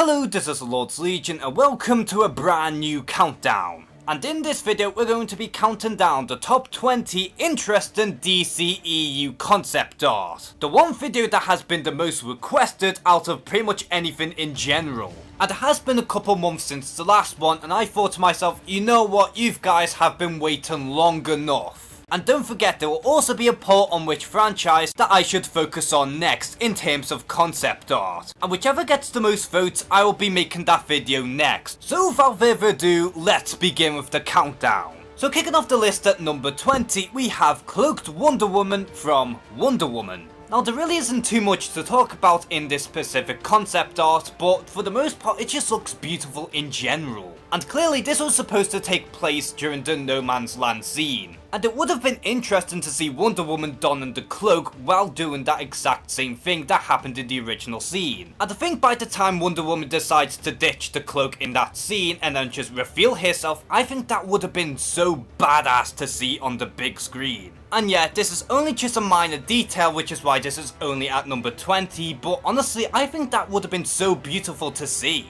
Hello, this is Lord's Legion and welcome to a brand new countdown. And in this video we're going to be counting down the top 20 interesting DCEU concept art. The one video that has been the most requested out of pretty much anything in general. And it has been a couple months since the last one and I thought to myself, you know what, you guys have been waiting long enough. And don't forget, there will also be a poll on which franchise that I should focus on next in terms of concept art. And whichever gets the most votes, I will be making that video next. So without further ado, let's begin with the countdown. So kicking off the list at number 20, we have Cloaked Wonder Woman from Wonder Woman. Now there really isn't too much to talk about in this specific concept art, but for the most part it just looks beautiful in general. And clearly this was supposed to take place during the No Man's Land scene. And it would have been interesting to see Wonder Woman donning the cloak while doing that exact same thing that happened in the original scene. And I think by the time Wonder Woman decides to ditch the cloak in that scene and then just reveal herself, I think that would have been so badass to see on the big screen. And yeah, this is only just a minor detail, which is why this is only at number 20, but honestly I think that would have been so beautiful to see.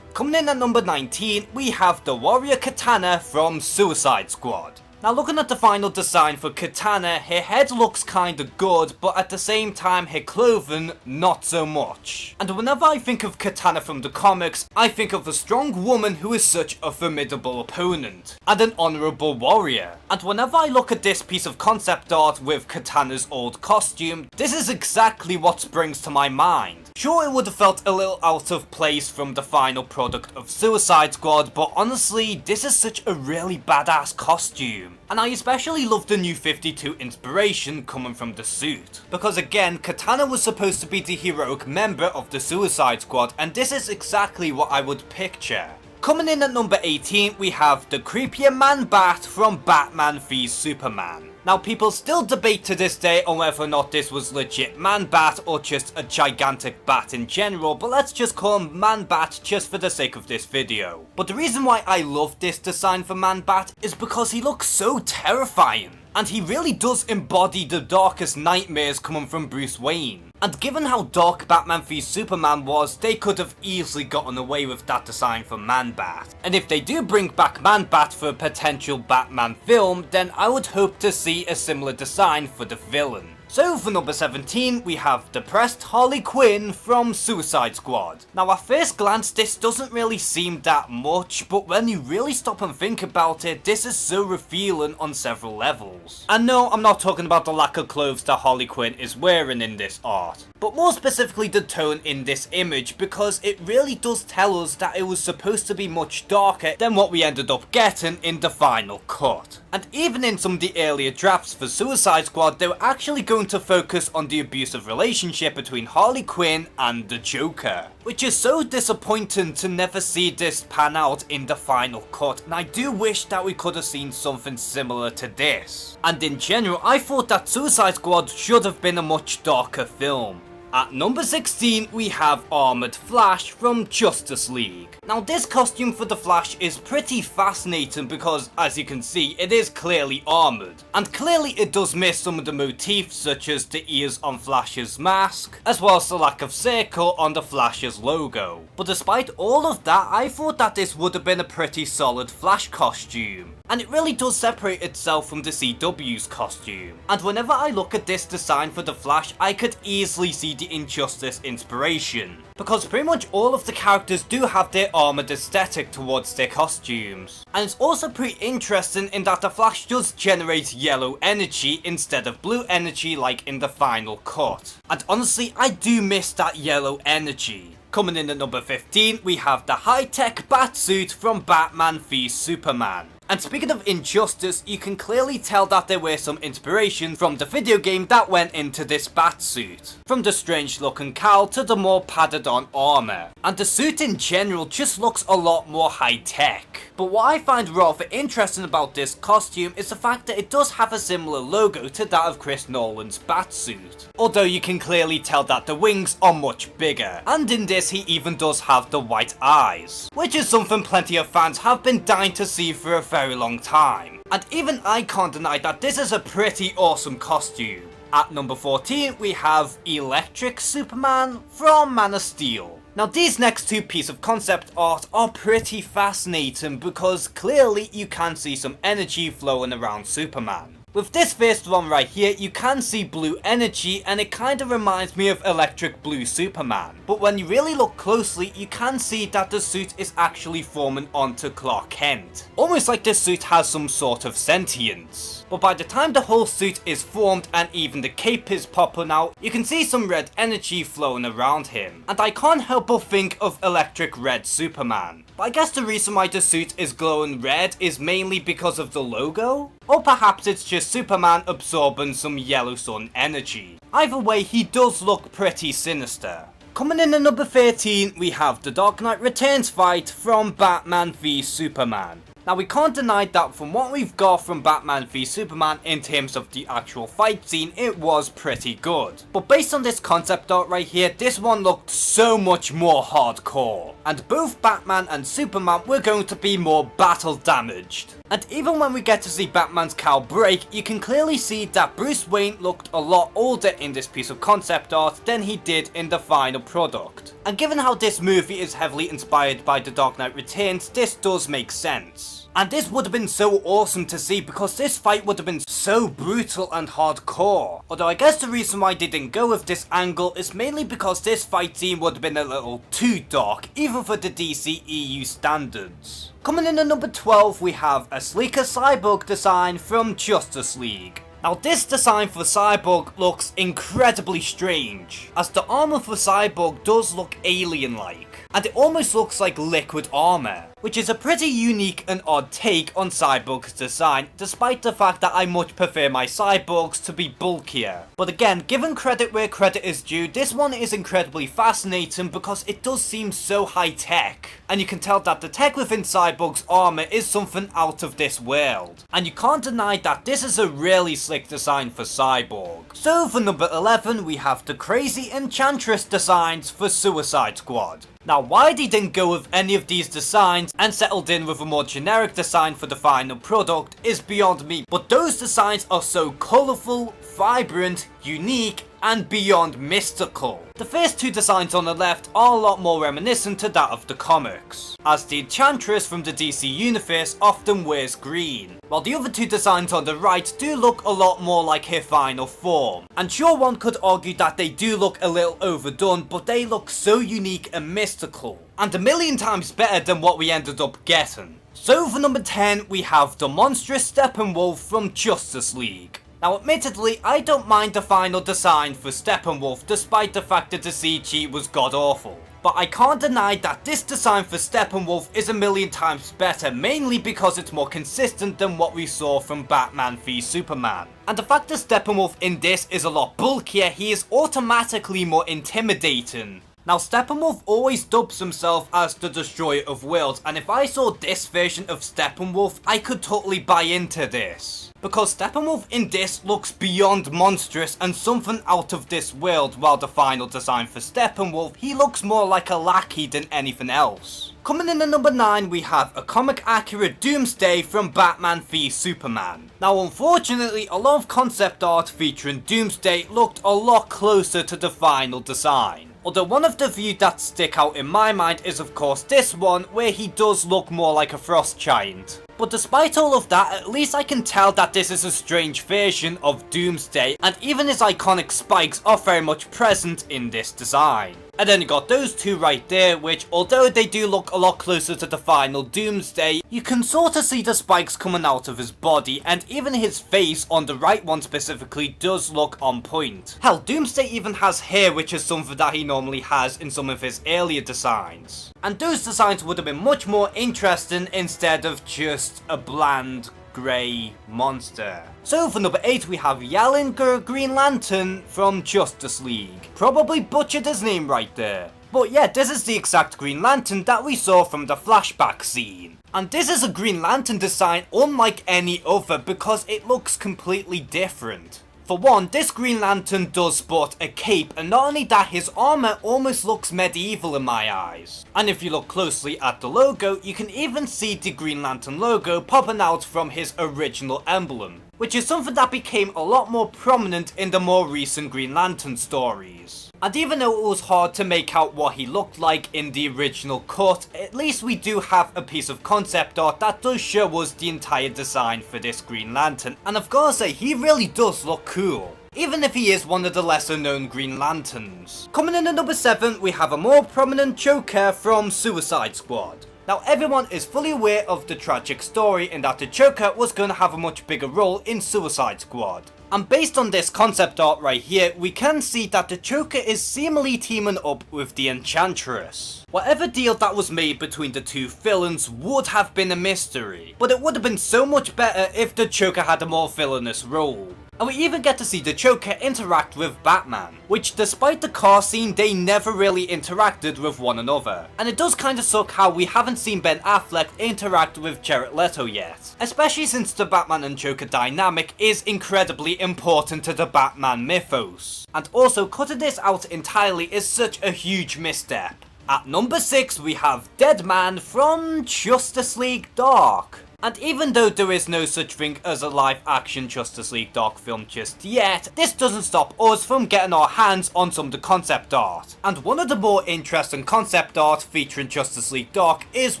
Coming in at number 19, we have the Warrior Katana from Suicide Squad. Now looking at the final design for Katana, her head looks kinda good, but at the same time her clothing not so much. And whenever I think of Katana from the comics, I think of a strong woman who is such a formidable opponent, and an honourable warrior. And whenever I look at this piece of concept art with Katana's old costume, this is exactly what springs to my mind. Sure, it would have felt a little out of place from the final product of Suicide Squad, but honestly, this is such a really badass costume. And I especially love the new 52 inspiration coming from the suit. Because again, Katana was supposed to be the heroic member of the Suicide Squad, and this is exactly what I would picture. Coming in at number 18, we have the creepier Man-Bat from Batman v Superman. Now people still debate to this day on whether or not this was legit Man-Bat or just a gigantic bat in general, but let's just call him Man-Bat just for the sake of this video. But the reason why I love this design for Man-Bat is because he looks so terrifying. And he really does embody the darkest nightmares coming from Bruce Wayne. And given how dark Batman v Superman was, they could have easily gotten away with that design for Man-Bat. And if they do bring back Man-Bat for a potential Batman film, then I would hope to see a similar design for the villain. So for number 17, we have depressed Harley Quinn from Suicide Squad. Now at first glance this doesn't really seem that much, but when you really stop and think about it, this is so revealing on several levels. And no, I'm not talking about the lack of clothes that Harley Quinn is wearing in this art, but more specifically the tone in this image, because it really does tell us that it was supposed to be much darker than what we ended up getting in the final cut. And even in some of the earlier drafts for Suicide Squad, they were actually going to focus on the abusive relationship between Harley Quinn and the Joker, which is so disappointing to never see this pan out in the final cut, and I do wish that we could have seen something similar to this. And in general, I thought that Suicide Squad should have been a much darker film. At number 16, we have Armoured Flash from Justice League. Now this costume for the Flash is pretty fascinating because, as you can see, it is clearly armoured. And clearly it does miss some of the motifs such as the ears on Flash's mask, as well as the lack of circle on the Flash's logo. But despite all of that, I thought that this would have been a pretty solid Flash costume. And it really does separate itself from the CW's costume. And whenever I look at this design for the Flash, I could easily see the Injustice inspiration. Because pretty much all of the characters do have their armoured aesthetic towards their costumes. And it's also pretty interesting in that the Flash does generate yellow energy instead of blue energy like in the final cut. And honestly, I do miss that yellow energy. Coming in at number 15, we have the high-tech Batsuit from Batman v Superman. And speaking of Injustice, you can clearly tell that there were some inspiration from the video game that went into this Batsuit. From the strange looking cowl to the more padded on armour. And the suit in general just looks a lot more high tech. But what I find rather interesting about this costume is the fact that it does have a similar logo to that of Chris Nolan's Batsuit. Although you can clearly tell that the wings are much bigger. And in this he even does have the white eyes, which is something plenty of fans have been dying to see for a very long time. And even I can't deny that this is a pretty awesome costume. At number 14 we have Electric Superman from Man of Steel. Now these next two pieces of concept art are pretty fascinating because clearly you can see some energy flowing around Superman. With this first one right here, you can see blue energy and it kind of reminds me of Electric Blue Superman. But when you really look closely, you can see that the suit is actually forming onto Clark Kent. Almost like this suit has some sort of sentience. But by the time the whole suit is formed and even the cape is popping out, you can see some red energy flowing around him. And I can't help but think of Electric Red Superman. But I guess the reason why the suit is glowing red is mainly because of the logo? Or perhaps it's just Superman absorbing some yellow sun energy. Either way, he does look pretty sinister. Coming in at number 13, we have the Dark Knight Returns fight from Batman v Superman. Now we can't deny that from what we've got from Batman v Superman in terms of the actual fight scene, it was pretty good. But based on this concept art right here, this one looked so much more hardcore. And both Batman and Superman were going to be more battle damaged. And even when we get to see Batman's cowl break, you can clearly see that Bruce Wayne looked a lot older in this piece of concept art than he did in the final product. And given how this movie is heavily inspired by The Dark Knight Returns, this does make sense. And this would have been so awesome to see because this fight would have been so brutal and hardcore. Although I guess the reason why they didn't go with this angle is mainly because this fight scene would have been a little too dark, even for the DCEU standards. Coming in at number 12, we have a sleeker Cyborg design from Justice League. Now this design for Cyborg looks incredibly strange, as the armor for Cyborg does look alien-like, and it almost looks like liquid armor, which is a pretty unique and odd take on Cyborg's design, despite the fact that I much prefer my Cyborgs to be bulkier. But again, given credit where credit is due, this one is incredibly fascinating because it does seem so high-tech, and you can tell that the tech within Cyborg's armor is something out of this world, and you can't deny that this is a really slick design for Cyborg. So for number 11, we have the crazy Enchantress designs for Suicide Squad. Now why they didn't go with any of these designs and settled in with a more generic design for the final product is beyond me, but those designs are so colourful, vibrant, unique, and beyond mystical. The first two designs on the left are a lot more reminiscent to that of the comics, as the Enchantress from the DC universe often wears green, while the other two designs on the right do look a lot more like her final form. And sure, one could argue that they do look a little overdone, but they look so unique and mystical, and a million times better than what we ended up getting. So for number 10, we have the Monstrous Steppenwolf from Justice League. Now admittedly, I don't mind the final design for Steppenwolf despite the fact that the CG was god awful. But I can't deny that this design for Steppenwolf is a million times better, mainly because it's more consistent than what we saw from Batman v Superman. And the fact that Steppenwolf in this is a lot bulkier, he is automatically more intimidating. Now Steppenwolf always dubs himself as the Destroyer of Worlds, and if I saw this version of Steppenwolf, I could totally buy into this. Because Steppenwolf in this looks beyond monstrous and something out of this world, while the final design for Steppenwolf, he looks more like a lackey than anything else. Coming in at number 9, we have a comic accurate Doomsday from Batman v Superman. Now unfortunately, a lot of concept art featuring Doomsday looked a lot closer to the final design. Although one of the views that stick out in my mind is of course this one, where he does look more like a frost giant. But despite all of that, at least I can tell that this is a strange version of Doomsday, and even his iconic spikes are very much present in this design. And then you got those two right there, which although they do look a lot closer to the final Doomsday, you can sort of see the spikes coming out of his body, and even his face on the right one specifically does look on point. Hell, Doomsday even has hair, which is something that he normally has in some of his earlier designs. And those designs would have been much more interesting instead of just a bland grey monster. So for number 8 we have Yalinger Green Lantern from Justice League. Probably butchered his name right there. But yeah, this is the exact Green Lantern that we saw from the flashback scene. And this is a Green Lantern design unlike any other because it looks completely different. For one, this Green Lantern does sport a cape, and not only that, his armor almost looks medieval in my eyes. And if you look closely at the logo, you can even see the Green Lantern logo popping out from his original emblem, which is something that became a lot more prominent in the more recent Green Lantern stories. And even though it was hard to make out what he looked like in the original cut, at least we do have a piece of concept art that does show us the entire design for this Green Lantern, and I've gotta say, he really does look cool, even if he is one of the lesser known Green Lanterns. Coming in at number 7, we have a more prominent Joker from Suicide Squad. Now everyone is fully aware of the tragic story in that the Joker was going to have a much bigger role in Suicide Squad. And based on this concept art right here, we can see that the Joker is seemingly teaming up with the Enchantress. Whatever deal that was made between the two villains would have been a mystery, but it would have been so much better if the Joker had a more villainous role. And we even get to see the Joker interact with Batman, which despite the car scene, they never really interacted with one another. And it does kinda suck how we haven't seen Ben Affleck interact with Jared Leto yet, especially since the Batman and Joker dynamic is incredibly important to the Batman mythos. And also, cutting this out entirely is such a huge misstep. At number 6, we have Deadman from Justice League Dark. And even though there is no such thing as a live action Justice League Dark film just yet, this doesn't stop us from getting our hands on some of the concept art. And one of the more interesting concept art featuring Justice League Dark is,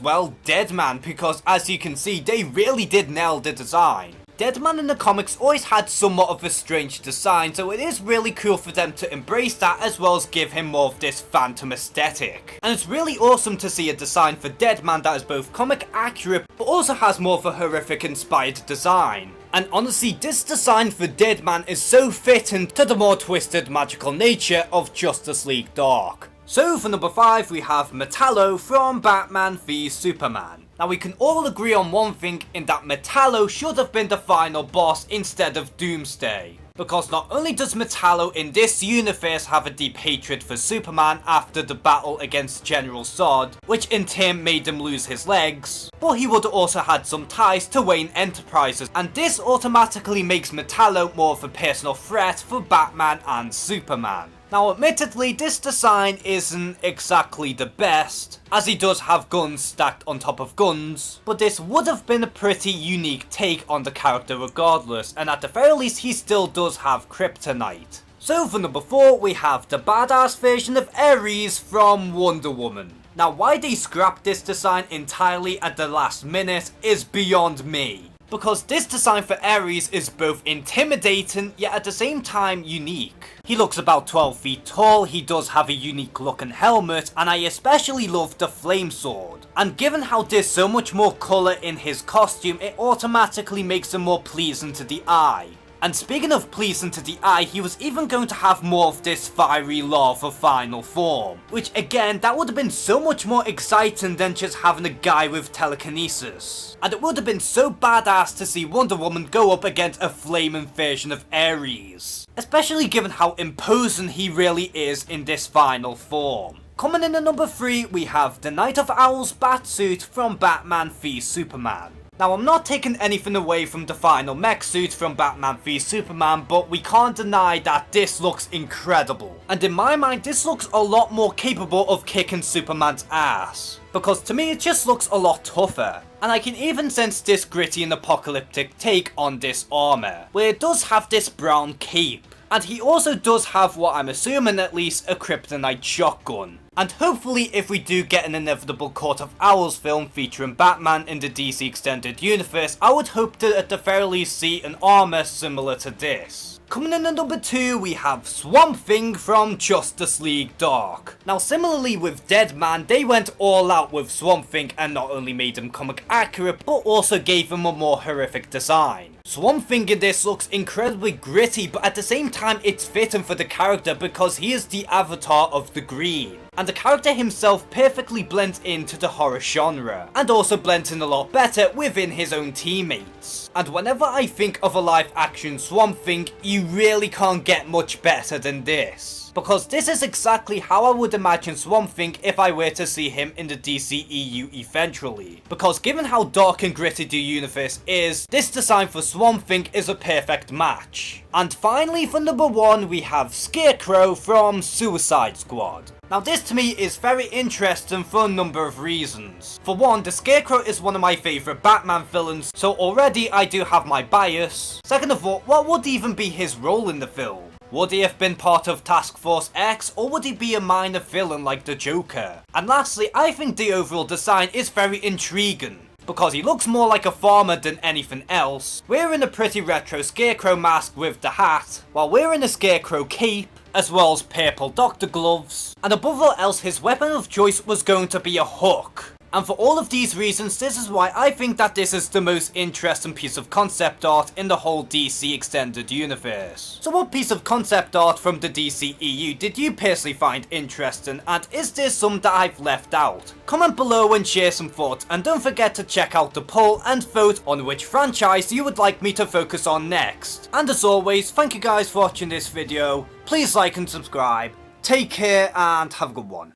well, Deadman, because as you can see, they really did nail the design. Deadman in the comics always had somewhat of a strange design, so it is really cool for them to embrace that as well as give him more of this phantom aesthetic. And it's really awesome to see a design for Deadman that is both comic accurate but also has more of a horrific inspired design. And honestly, this design for Deadman is so fitting to the more twisted magical nature of Justice League Dark. So for number 5, we have Metallo from Batman v Superman. Now we can all agree on one thing, in that Metallo should have been the final boss instead of Doomsday. Because not only does Metallo in this universe have a deep hatred for Superman after the battle against General Zod, which in turn made him lose his legs, but he would also had some ties to Wayne Enterprises, and this automatically makes Metallo more of a personal threat for Batman and Superman. Now admittedly, this design isn't exactly the best, as he does have guns stacked on top of guns, but this would have been a pretty unique take on the character regardless, and at the very least he still does have kryptonite. So for number 4, we have the badass version of Ares from Wonder Woman. Now why they scrapped this design entirely at the last minute is beyond me, because this design for Ares is both intimidating yet at the same time unique. He looks about 12 feet tall, he does have a unique looking helmet, and I especially love the flame sword. And given how there's so much more colour in his costume, it automatically makes him more pleasing to the eye. And speaking of pleasing to the eye, he was even going to have more of this fiery lava final form, which again, that would have been so much more exciting than just having a guy with telekinesis. And it would have been so badass to see Wonder Woman go up against a flaming version of Ares, especially given how imposing he really is in this final form. Coming in at number 3, we have the Night of Owl's Batsuit from Batman v Superman. Now I'm not taking anything away from the final mech suit from Batman v Superman, but we can't deny that this looks incredible. And in my mind, this looks a lot more capable of kicking Superman's ass, because to me it just looks a lot tougher. And I can even sense this gritty and apocalyptic take on this armor, where it does have this brown cape. And he also does have what I'm assuming at least a kryptonite shotgun. And hopefully if we do get an inevitable Court of Owls film featuring Batman in the DC Extended Universe, I would hope to at the very least see an armor similar to this. Coming in at number 2, we have Swamp Thing from Justice League Dark. Now similarly with Deadman, they went all out with Swamp Thing and not only made him comic accurate, but also gave him a more horrific design. Swamp Thing in this looks incredibly gritty, but at the same time it's fitting for the character because he is the avatar of the green. And the character himself perfectly blends into the horror genre, and also blends in a lot better within his own teammates. And whenever I think of a live action Swamp Thing, you really can't get much better than this. Because this is exactly how I would imagine Swamp Thing if I were to see him in the DCEU eventually. Because given how dark and gritty the universe is, this design for Swamp Thing is a perfect match. And finally for number 1, we have Scarecrow from Suicide Squad. Now this to me is very interesting for a number of reasons. For one, the Scarecrow is one of my favourite Batman villains, so already I do have my bias. Second of all, what would even be his role in the film? Would he have been part of Task Force X, or would he be a minor villain like the Joker? And lastly, I think the overall design is very intriguing, because he looks more like a farmer than anything else, wearing a pretty retro Scarecrow mask with the hat, while wearing a Scarecrow cape, as well as purple doctor gloves, and above all else his weapon of choice was going to be a hook. And for all of these reasons, this is why I think that this is the most interesting piece of concept art in the whole DC Extended Universe. So what piece of concept art from the DCEU did you personally find interesting, and is there some that I've left out? Comment below and share some thoughts, and don't forget to check out the poll and vote on which franchise you would like me to focus on next. And as always, thank you guys for watching this video, please like and subscribe, take care and have a good one.